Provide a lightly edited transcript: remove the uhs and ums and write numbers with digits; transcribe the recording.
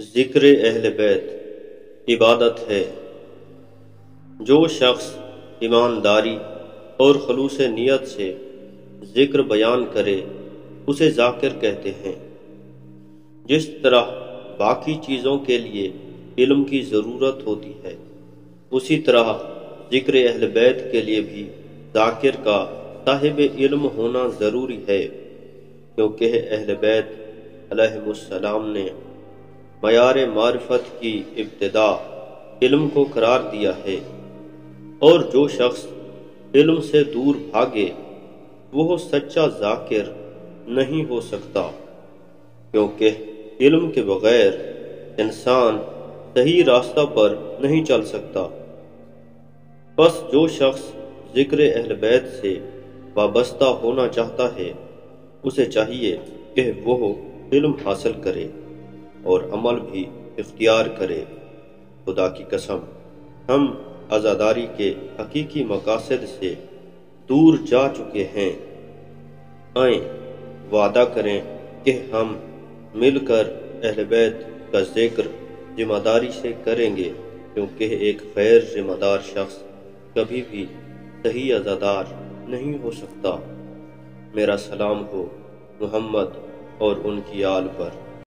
ذکر اہل بیت عبادت ہے۔ جو شخص ایمانداری اور خلوص نیت سے ذکر بیان کرے اسے ذاکر کہتے ہیں۔ جس طرح باقی چیزوں کے لیے علم کی ضرورت ہوتی ہے، اسی طرح ذکر اہل بیت کے لیے بھی ذاکر کا صاحب علم ہونا ضروری ہے، کیونکہ اہل بیت علیہم السلام نے معیار معرفت کی ابتدا علم کو قرار دیا ہے، اور جو شخص علم سے دور بھاگے وہ سچا ذاکر نہیں ہو سکتا، کیونکہ علم کے بغیر انسان صحیح راستہ پر نہیں چل سکتا۔ بس جو شخص ذکر اہل بیت سے وابستہ ہونا چاہتا ہے اسے چاہیے کہ وہ علم حاصل کرے اور عمل بھی اختیار کرے۔ خدا کی قسم، ہم عزاداری کے حقیقی مقاصد سے دور جا چکے ہیں۔ آئیں وعدہ کریں کہ ہم مل کر اہل بیت کا ذکر ذمہ داری سے کریں گے، کیونکہ ایک غیر ذمہ دار شخص کبھی بھی صحیح عزادار نہیں ہو سکتا۔ میرا سلام ہو محمد اور ان کی آل پر۔